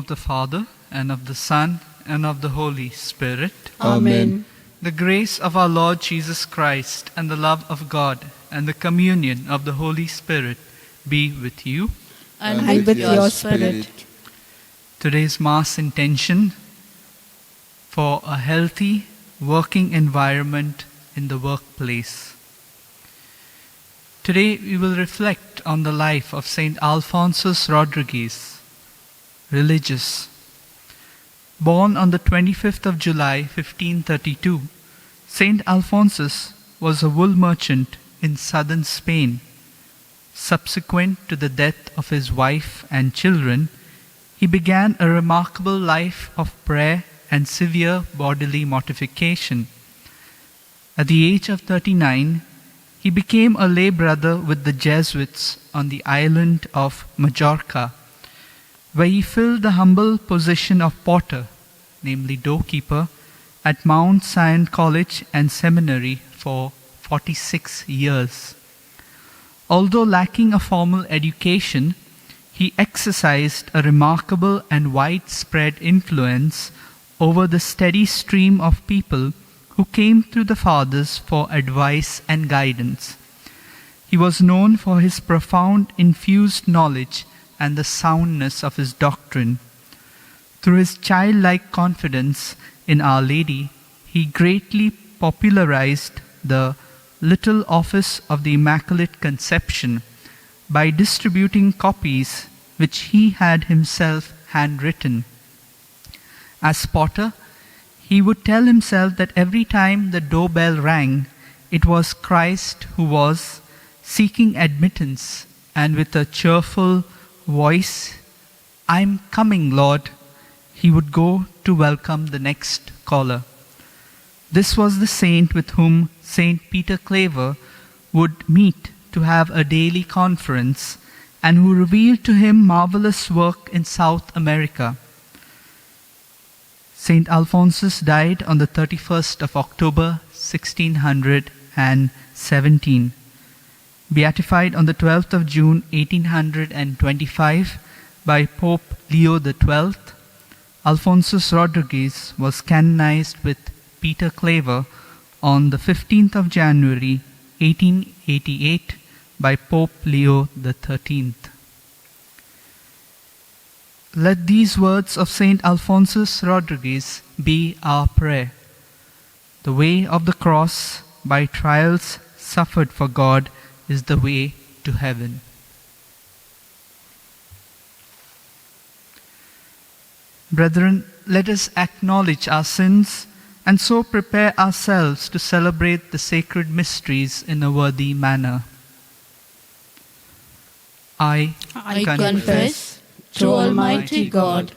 the Father, and of the Son, and of the Holy Spirit. Amen. The grace of our Lord Jesus Christ, and the love of God, and the communion of the Holy Spirit be with you. And with your spirit. Today's Mass intention for a healthy working environment in the workplace. Today we will reflect on the life of St Alphonsus Rodriguez, religious. Born on the 25th of July, 1532, St Alphonsus was a wool merchant in southern Spain. Subsequent to the death of his wife and children, he began a remarkable life of prayer and severe bodily mortification. At the age of 39, he became a lay brother with the Jesuits on the island of Majorca, where he filled the humble position of porter, namely doorkeeper, at Mount Sion College and Seminary for 46 years. Although lacking a formal education, he exercised a remarkable and widespread influence over the steady stream of people who came to the Fathers for advice and guidance. He was known for his profound infused knowledge and the soundness of his doctrine. Through his childlike confidence in Our Lady, he greatly popularized the little office of the Immaculate Conception by distributing copies which he had himself handwritten. As potter, he would tell himself that every time the doorbell rang, it was Christ who was seeking admittance, and with a cheerful voice, "I'm coming, Lord," he would go to welcome the next caller. This was the saint with whom St. Peter Claver would meet to have a daily conference, and who revealed to him marvelous work in South America. St. Alphonsus died on the 31st of October, 1617. Beatified on the 12th of June, 1825 by Pope Leo XII, Alphonsus Rodriguez was canonized with Peter Claver on the 15th of January, 1888 by Pope Leo XIII. Let these words of St. Alphonsus Rodriguez be our prayer. The way of the cross, by trials suffered for God, is the way to heaven. Brethren, let us acknowledge our sins and so prepare ourselves to celebrate the sacred mysteries in a worthy manner. I confess to Almighty God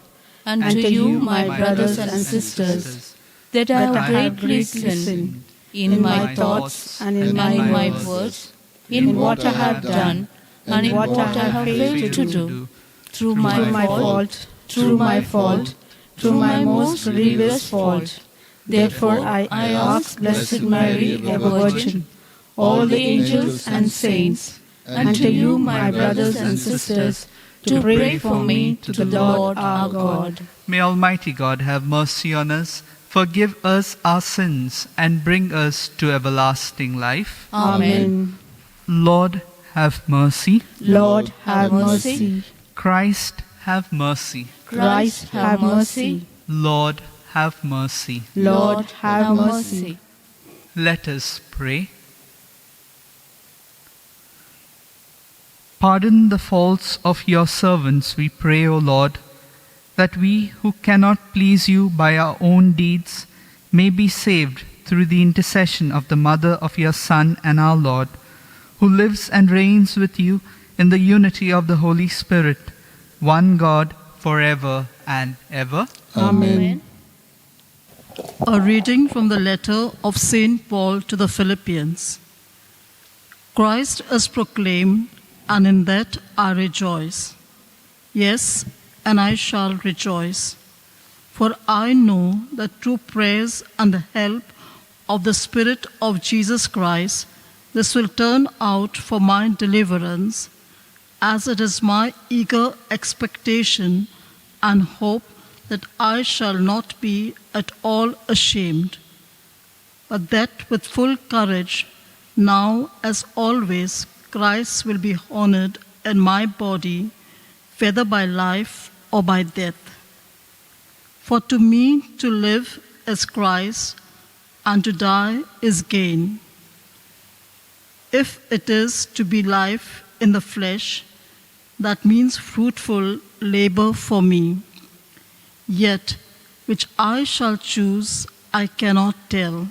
and to you, my brothers and sisters, that I have greatly sinned in my thoughts and in my words, in what I have done and in what I have failed to do, through my fault, through my most grievous fault. Therefore I ask Blessed Mary, ever Virgin, all the angels and saints, and to you, my brothers and sisters, to pray for me to the Lord our God. May Almighty God have mercy on us, forgive us our sins, and bring us to everlasting life. Amen. Lord, have mercy. Lord, have mercy. Christ, have mercy. Christ, have mercy. Lord, have mercy. Lord, have mercy. Let us pray. Pardon the faults of your servants, we pray, O Lord, that we who cannot please you by our own deeds may be saved through the intercession of the Mother of your Son and our Lord, who lives and reigns with you in the unity of the Holy Spirit, one God, forever and ever. Amen. A reading from the letter of St. Paul to the Philippians. Christ is proclaimed, and in that I rejoice. Yes, and I shall rejoice. For I know that through prayers and the help of the Spirit of Jesus Christ, this will turn out for my deliverance, as it is my eager expectation and hope that I shall not be at all ashamed, but that with full courage, now as always, Christ will be honored in my body, whether by life or by death. For to me to live is Christ, and to die is gain. If it is to be life in the flesh, that means fruitful labor for me. Yet, which I shall choose, I cannot tell.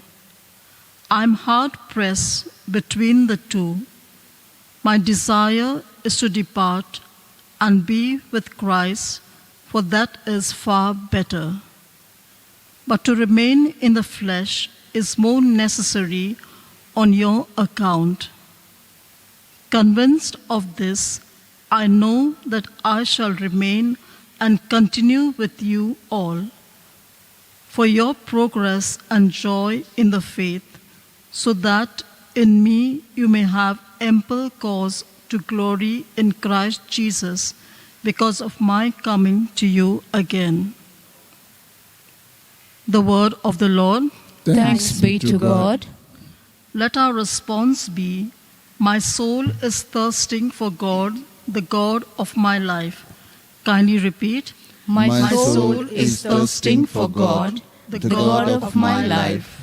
I am hard pressed between the two. My desire is to depart and be with Christ, for that is far better. But to remain in the flesh is more necessary on your account. Convinced of this, I know that I shall remain and continue with you all, for your progress and joy in the faith, so that in me you may have ample cause to glory in Christ Jesus because of my coming to you again. The word of the Lord. Thanks be to God. Let our response be, my soul is thirsting for God, the God of my life. Kindly repeat. My soul is thirsting for God, the God of my life.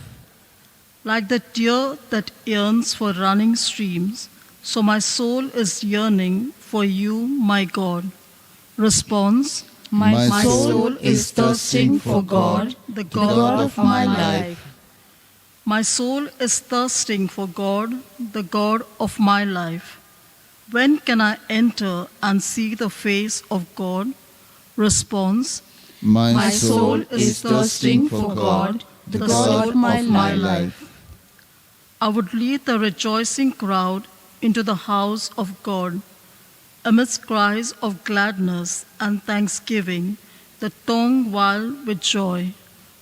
Like the deer that yearns for running streams, so my soul is yearning for you, my God. Response. My soul is thirsting for God, the God of my life. My soul is thirsting for God, the God of my life. When can I enter and see the face of God? Response. My soul is thirsting for God, the God of my life. I would lead the rejoicing crowd into the house of God. Amidst cries of gladness and thanksgiving, the tongue wild with joy.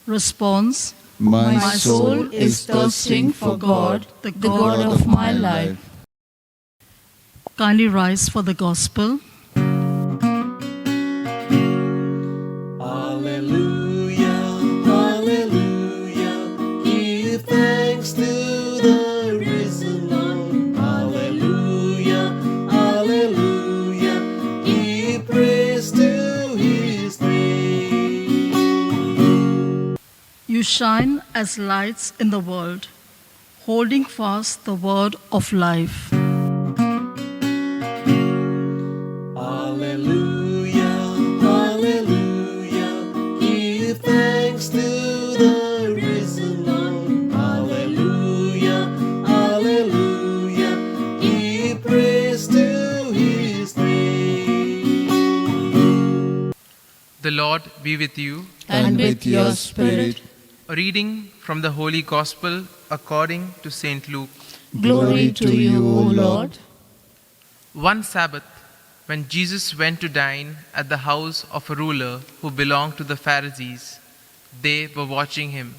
Response. My soul is thirsting for God, the God of my life. Kindly rise for the gospel. Alleluia, alleluia, give thanks to the risen Lord. Alleluia, alleluia, give praise to his name. You shine as lights in the world, holding fast the word of life. Alleluia, alleluia, give thanks to the risen Lord. Alleluia, alleluia, give praise to his name. The Lord be with you. And with your spirit. A reading from the Holy Gospel according to St. Luke. Glory to you, O Lord. One Sabbath, when Jesus went to dine at the house of a ruler who belonged to the Pharisees, they were watching him.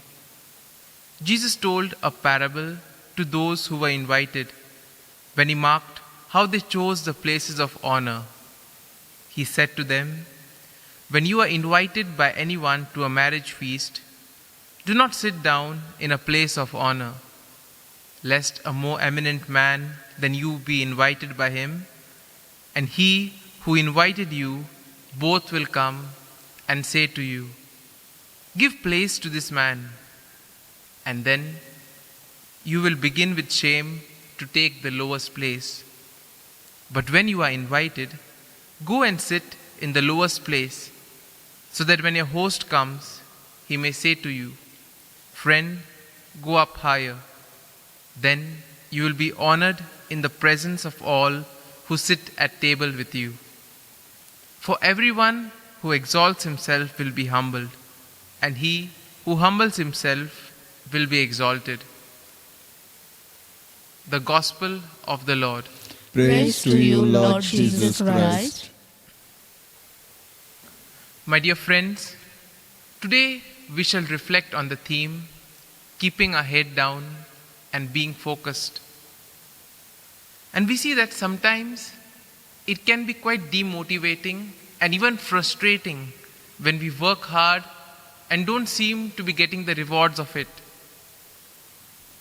Jesus told a parable to those who were invited when he marked how they chose the places of honor. He said to them, "When you are invited by anyone to a marriage feast, do not sit down in a place of honor, lest a more eminent man than you be invited by him, and he who invited you both will come and say to you, 'Give place to this man,' and then you will begin with shame to take the lowest place. But when you are invited, go and sit in the lowest place, so that when your host comes, he may say to you, 'Friend, go up higher.' Then you will be honored in the presence of all who sit at table with you. For everyone who exalts himself will be humbled, and he who humbles himself will be exalted." The Gospel of the Lord. Praise to you, Lord Jesus Christ. My dear friends, today we shall reflect on the theme, keeping our head down and being focused. And we see that sometimes it can be quite demotivating and even frustrating when we work hard and don't seem to be getting the rewards of it.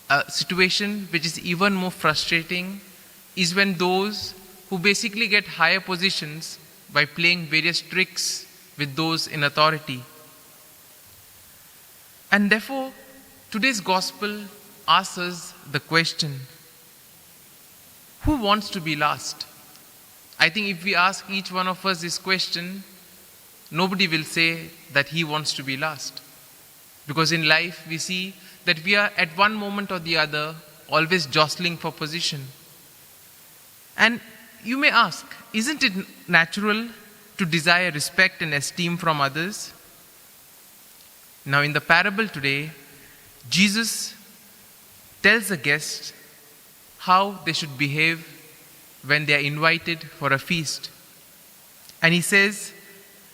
A situation which is even more frustrating is when those who basically get higher positions by playing various tricks with those in authority. And therefore, today's gospel asks us the question, who wants to be last? I think if we ask each one of us this question, nobody will say that he wants to be last. Because in life we see that we are at one moment or the other always jostling for position. And you may ask, isn't it natural to desire respect and esteem from others? Now in the parable today, Jesus tells the guests how they should behave when they are invited for a feast. And he says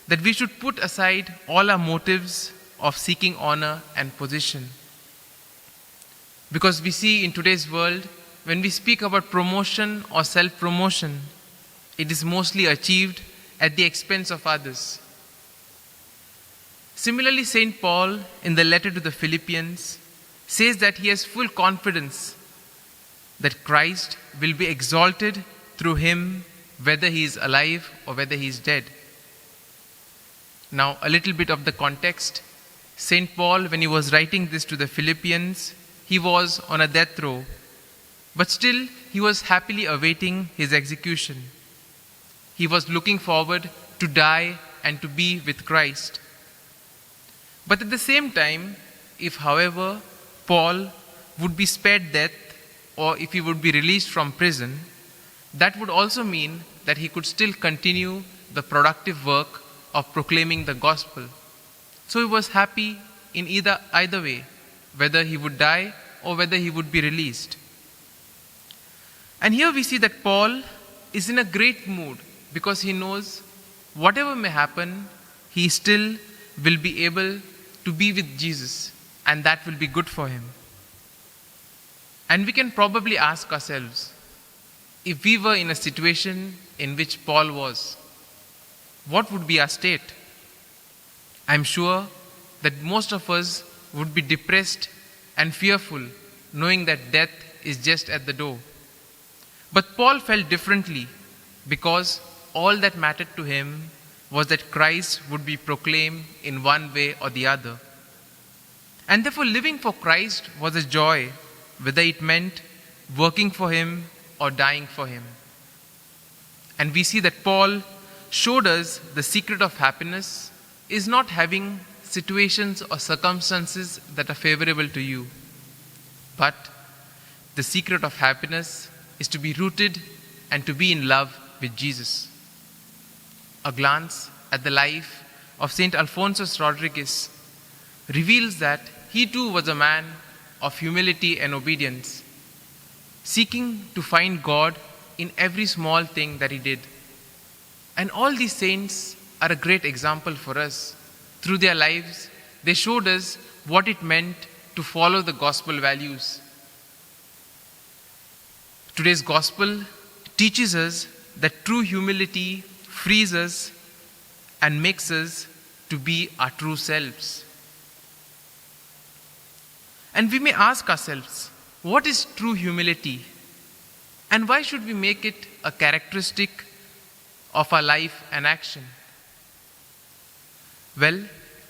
that we should put aside all our motives of seeking honor and position. Because we see in today's world, when we speak about promotion or self-promotion, it is mostly achieved at the expense of others. Similarly, St. Paul, in the letter to the Philippians, says that he has full confidence that Christ will be exalted through him, whether he is alive or whether he is dead. Now, a little bit of the context. St. Paul, when he was writing this to the Philippians, he was on a death row, but still he was happily awaiting his execution. He was looking forward to die and to be with Christ. But at the same time, if, however, Paul would be spared death, or if he would be released from prison, that would also mean that he could still continue the productive work of proclaiming the gospel. So he was happy in either way, whether he would die or whether he would be released. And here we see that Paul is in a great mood because he knows whatever may happen, he still will be able to be with Jesus, and that will be good for him. And we can probably ask ourselves, if we were in a situation in which Paul was, what would be our state? I'm sure that most of us would be depressed and fearful, knowing that death is just at the door. But Paul felt differently because all that mattered to him was that Christ would be proclaimed in one way or the other. And therefore living for Christ was a joy, whether it meant working for him or dying for him. And we see that Paul showed us the secret of happiness is not having situations or circumstances that are favorable to you, but the secret of happiness is to be rooted and to be in love with Jesus. A glance at the life of St Alphonsus Rodriguez reveals that he too was a man of humility and obedience, seeking to find God in every small thing that he did. And all these saints are a great example for us. Through their lives, they showed us what it meant to follow the gospel values. Today's gospel teaches us that true humility frees us and makes us to be our true selves. And we may ask ourselves, what is true humility? And why should we make it a characteristic of our life and action? Well,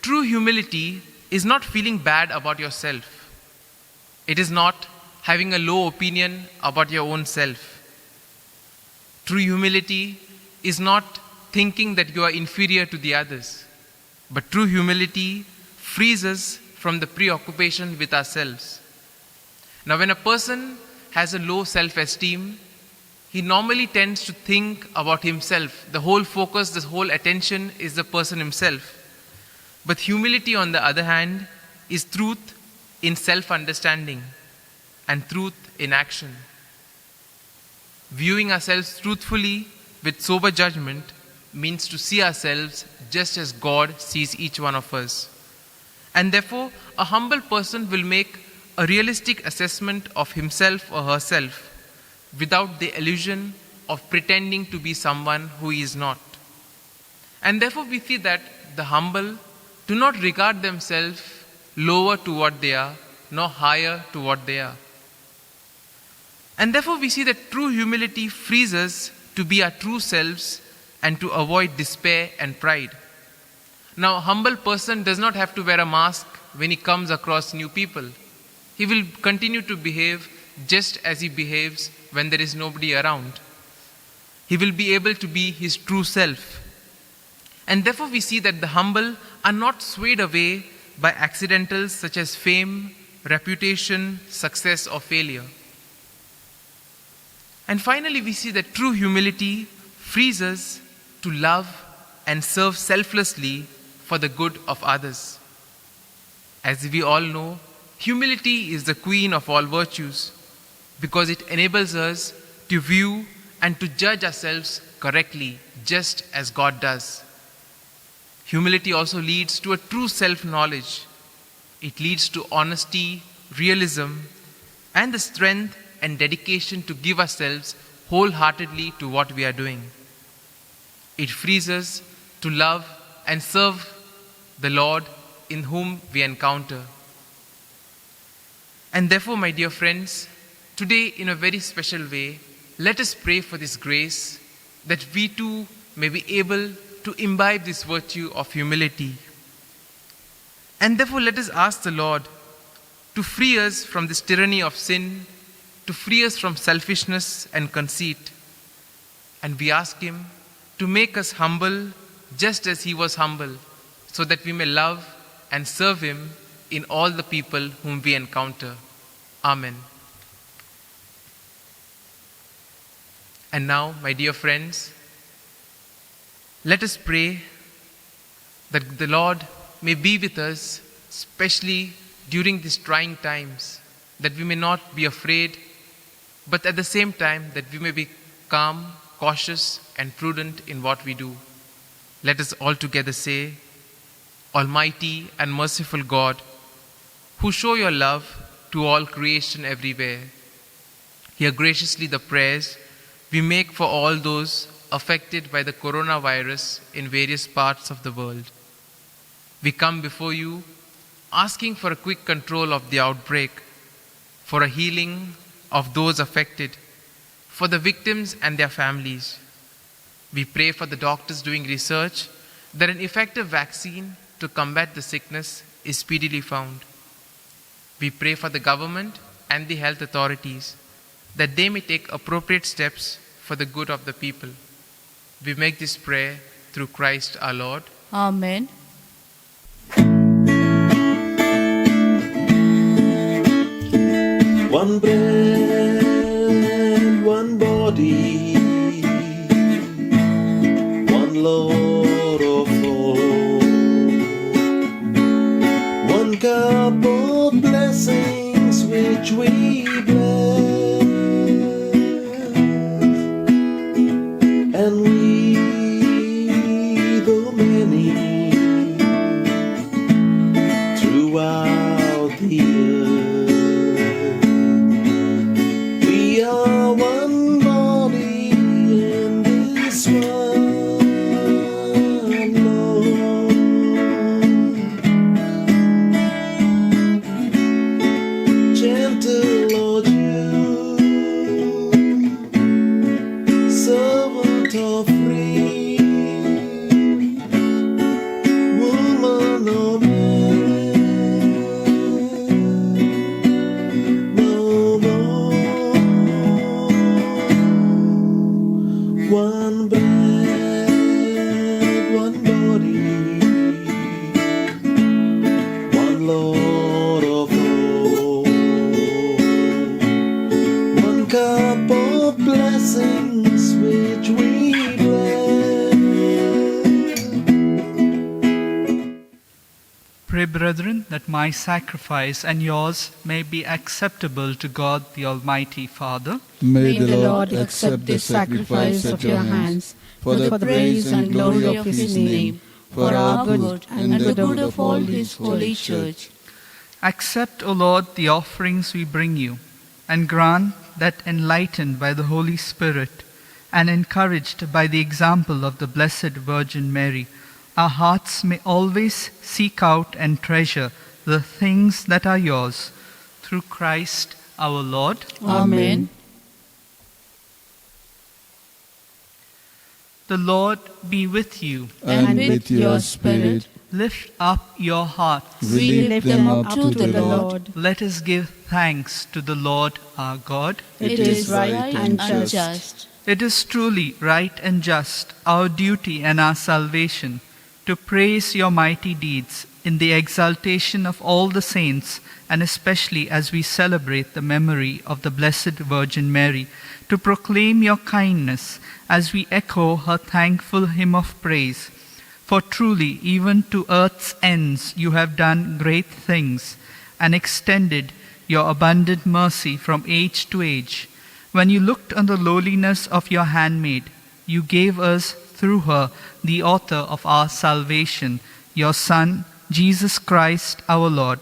true humility is not feeling bad about yourself. It is not having a low opinion about your own self. True humility is not thinking that you are inferior to the others. But true humility frees us from the preoccupation with ourselves. Now, when a person has a low self-esteem, he normally tends to think about himself. The whole focus, the whole attention is the person himself. But humility, on the other hand, is truth in self-understanding and truth in action. Viewing ourselves truthfully with sober judgment means to see ourselves just as God sees each one of us. And therefore, a humble person will make a realistic assessment of himself or herself without the illusion of pretending to be someone who he is not. And therefore, we see that the humble do not regard themselves lower to what they are, nor higher to what they are. And therefore we see that true humility frees us to be our true selves and to avoid despair and pride. Now, a humble person does not have to wear a mask when he comes across new people. He will continue to behave just as he behaves when there is nobody around. He will be able to be his true self. And therefore we see that the humble are not swayed away by accidentals such as fame, reputation, success or failure. And finally we see that true humility frees us to love and serve selflessly for the good of others. As we all know, humility is the queen of all virtues because it enables us to view and to judge ourselves correctly, just as God does. Humility also leads to a true self-knowledge. It leads to honesty, realism, and the strength and dedication to give ourselves wholeheartedly to what we are doing. It frees us to love and serve the Lord in whom we encounter. And therefore, my dear friends, today in a very special way, let us pray for this grace that we too may be able to imbibe this virtue of humility. And therefore, let us ask the Lord to free us from this tyranny of sin, to free us from selfishness and conceit. And we ask Him to make us humble just as He was humble, so that we may love and serve Him in all the people whom we encounter. Amen. And now, my dear friends, let us pray that the Lord may be with us, especially during these trying times, that we may not be afraid, but at the same time that we may be calm, cautious, and prudent in what we do. Let us all together say, Almighty and merciful God, who show your love to all creation everywhere, hear graciously the prayers we make for all those affected by the coronavirus in various parts of the world. We come before you asking for a quick control of the outbreak, for a healing of those affected, for the victims and their families. We pray for the doctors doing research that an effective vaccine to combat the sickness is speedily found. We pray for the government and the health authorities that they may take appropriate steps for the good of the people. We make this prayer through Christ our Lord. Amen. One bread, one body, one Lord of all, one cup of blessings which we bless, and we, though many, throughout the earth, we are one body in this one Lord. Gentle Lord, you, servant of free, woman of man, no more. One bread, one body, one Lord of all, one cup of blessings which we bless. Pray, brethren, that my sacrifice and yours may be acceptable to God the Almighty Father. May the Lord accept this sacrifice at your hands for the praise and glory of His name, for our good and the good of all His holy church. Accept, O Lord, the offerings we bring you, and grant that, enlightened by the Holy Spirit and encouraged by the example of the Blessed Virgin Mary, our hearts may always seek out and treasure the things that are yours. Through Christ our Lord. Amen. The Lord be with you. And with your spirit, Lift up your hearts. we lift them up to the Lord. Let us give thanks to the Lord our God. It is right and just. It is truly right and just, our duty and our salvation, to praise your mighty deeds in the exaltation of all the saints, and especially as we celebrate the memory of the Blessed Virgin Mary, to proclaim your kindness as we echo her thankful hymn of praise. For truly, even to earth's ends you have done great things, and extended your abundant mercy from age to age. When you looked on the lowliness of your handmaid, you gave us through her the author of our salvation, your Son, Jesus Christ our Lord.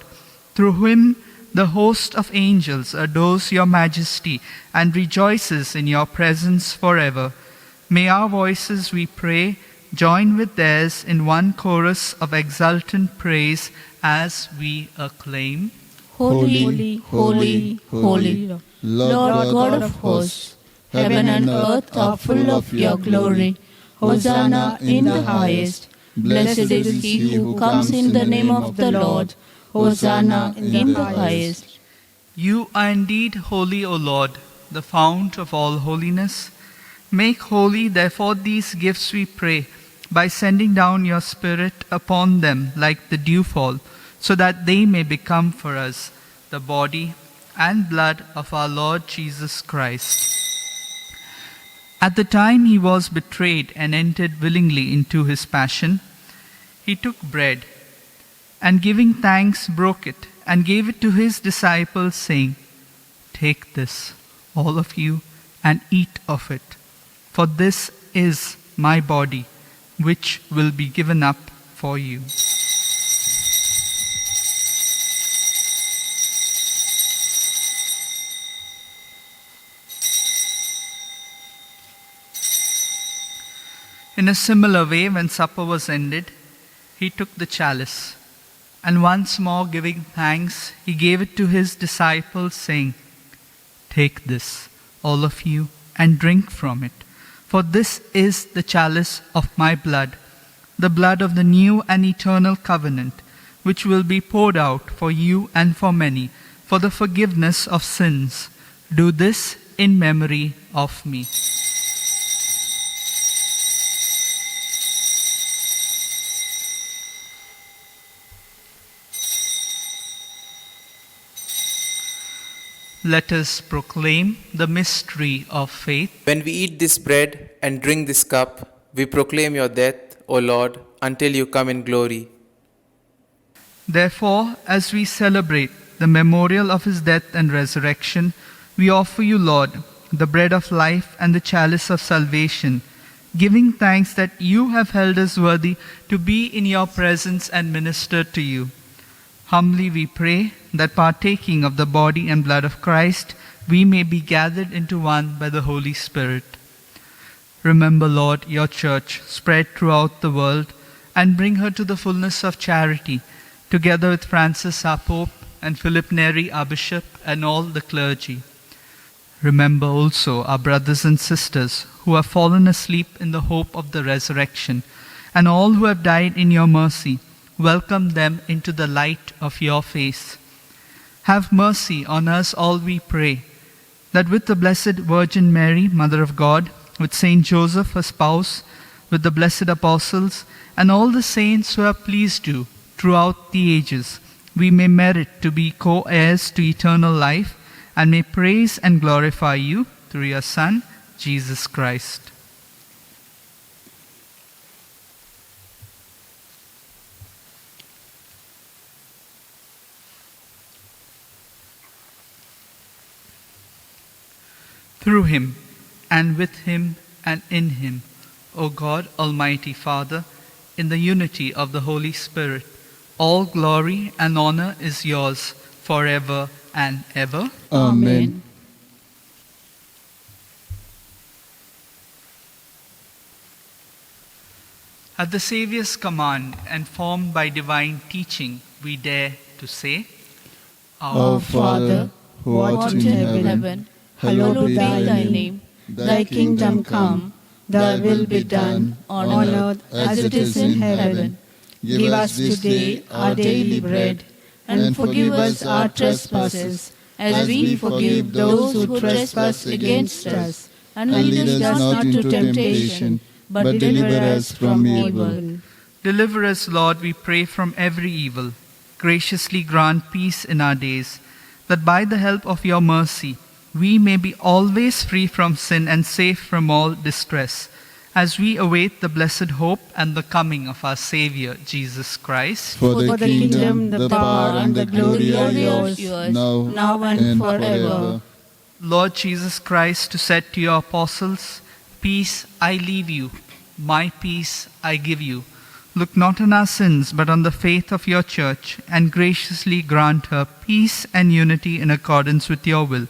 Through him the host of angels adores your majesty and rejoices in your presence forever. May our voices, we pray, join with theirs in one chorus of exultant praise as we acclaim. Holy, holy, holy, Lord God of hosts, heaven and earth are full of your glory. Hosanna in the highest. Blessed is he who comes in the name of the Lord. Hosanna in the highest. You are indeed holy, O Lord, the fount of all holiness. Make holy, therefore, these gifts, we pray, by sending down your Spirit upon them like the dewfall, so that they may become for us the body and blood of our Lord Jesus Christ. At the time he was betrayed and entered willingly into his passion, he took bread, and giving thanks broke it, and gave it to his disciples, saying, "Take this, all of you, and eat of it, for this is my body, which will be given up for you." In a similar way, when supper was ended, he took the chalice, and once more giving thanks, he gave it to his disciples, saying, "Take this, all of you, and drink from it, for this is the chalice of my blood, the blood of the new and eternal covenant, which will be poured out for you and for many, for the forgiveness of sins. Do this in memory of me." Let us proclaim the mystery of faith. When we eat this bread and drink this cup, we proclaim your death, O Lord, until you come in glory. Therefore, as we celebrate the memorial of his death and resurrection, we offer you, Lord, the bread of life and the chalice of salvation, giving thanks that you have held us worthy to be in your presence and minister to you. Humbly we pray that partaking of the body and blood of Christ, we may be gathered into one by the Holy Spirit. Remember, Lord, your church spread throughout the world, and bring her to the fullness of charity, together with Francis our Pope, and Philip Neri our Bishop, and all the clergy. Remember also our brothers and sisters who have fallen asleep in the hope of the resurrection, and all who have died in your mercy. Welcome them into the light of your face. Have mercy on us all, we pray, that with the Blessed Virgin Mary, Mother of God, with Saint Joseph, her spouse, with the blessed apostles, and all the saints who have pleased you throughout the ages, we may merit to be co-heirs to eternal life, and may praise and glorify you through your Son, Jesus Christ. Through him, and with him, and in him, O God, Almighty Father, in the unity of the Holy Spirit, all glory and honor is yours forever and ever. Amen. At the Saviour's command and formed by divine teaching, we dare to say, Our Father, who art in heaven, hallowed be thy name. Thy kingdom come, thy will be done, on earth as it is in heaven. Give us today our daily bread, and forgive us our trespasses, as we forgive those who trespass against us. And lead us not into temptation, but deliver us from evil. Deliver us, Lord, we pray, from every evil. Graciously grant peace in our days, that by the help of your mercy we may be always free from sin and safe from all distress, as we await the blessed hope and the coming of our Saviour, Jesus Christ. For the kingdom, the power, and the glory are yours, now and forever. Lord Jesus Christ, who said to your apostles, Peace I leave you, my peace I give you. Look not on our sins, but on the faith of your church, and graciously grant her peace and unity in accordance with your will,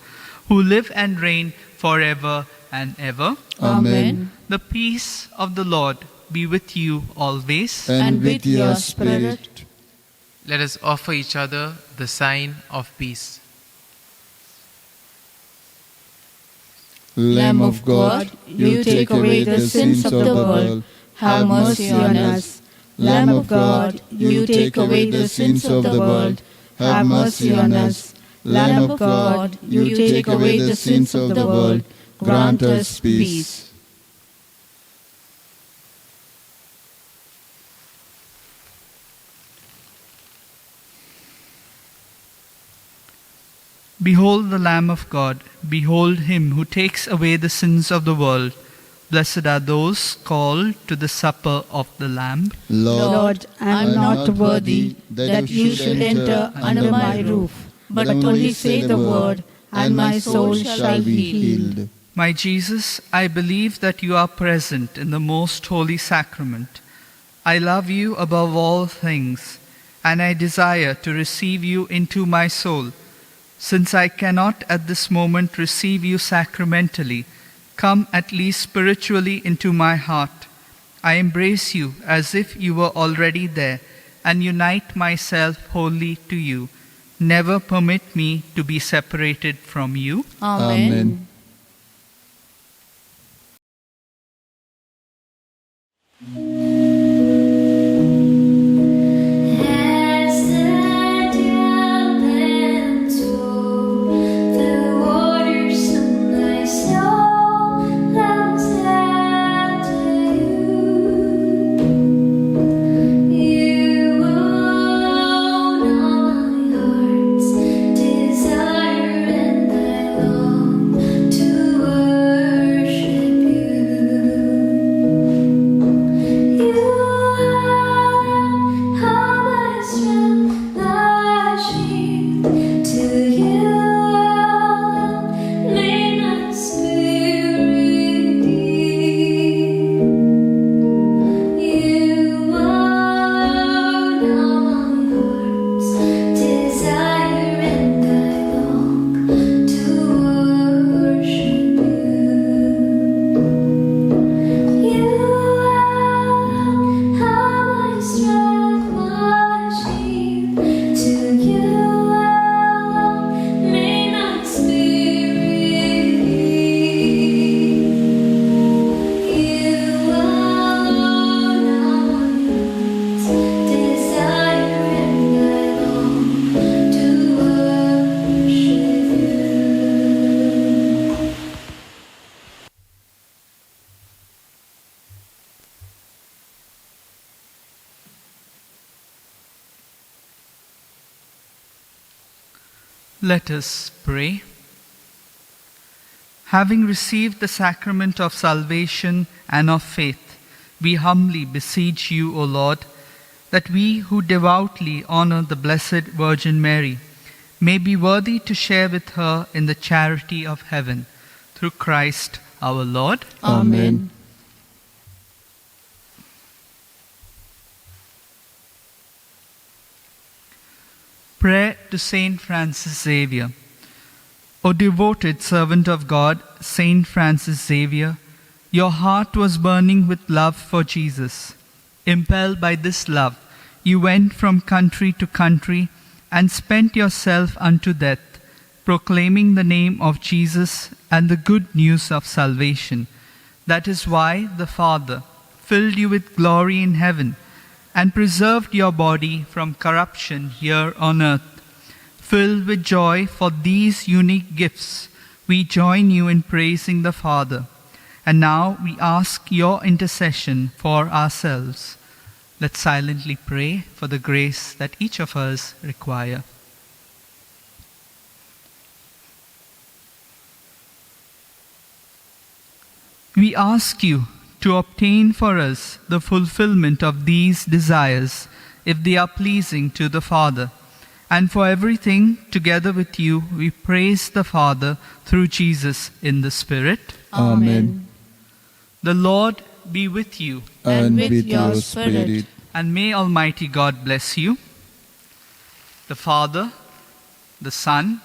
who live and reign forever and ever. Amen. The peace of the Lord be with you always. And with your spirit. Let us offer each other the sign of peace. Lamb of God, you take away the sins of the world. Have mercy on us. Lamb of God, you take away the sins of the world. Have mercy on us. Lamb of God, you take away the sins of the world. Grant us peace. Behold the Lamb of God. Behold him who takes away the sins of the world. Blessed are those called to the supper of the Lamb. Lord, I am not worthy that you should enter under my roof, but only say the word, and my soul shall be healed. My Jesus, I believe that you are present in the most holy sacrament. I love you above all things, and I desire to receive you into my soul. Since I cannot at this moment receive you sacramentally, come at least spiritually into my heart. I embrace you as if you were already there, and unite myself wholly to you. Never permit me to be separated from you. Amen. Let us pray. Having received the sacrament of salvation and of faith, we humbly beseech you, O Lord, that we who devoutly honor the Blessed Virgin Mary may be worthy to share with her in the charity of heaven. Through Christ our Lord. Amen. Prayer to St. Francis Xavier. O devoted servant of God, St. Francis Xavier, your heart was burning with love for Jesus. Impelled by this love, you went from country to country and spent yourself unto death, proclaiming the name of Jesus and the good news of salvation. That is why the Father filled you with glory in heaven and preserved your body from corruption here on earth. Filled with joy for these unique gifts, we join you in praising the Father. And now we ask your intercession for ourselves. Let's silently pray for the grace that each of us require. We ask you to obtain for us the fulfillment of these desires, if they are pleasing to the Father. And for everything, together with you, we praise the Father through Jesus in the Spirit. Amen. The Lord be with you. And with your spirit. And may Almighty God bless you, the Father, the Son,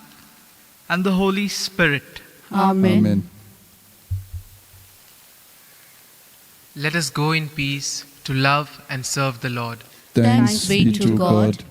and the Holy Spirit. Amen. Amen. Let us go in peace to love and serve the Lord. Thanks be to God.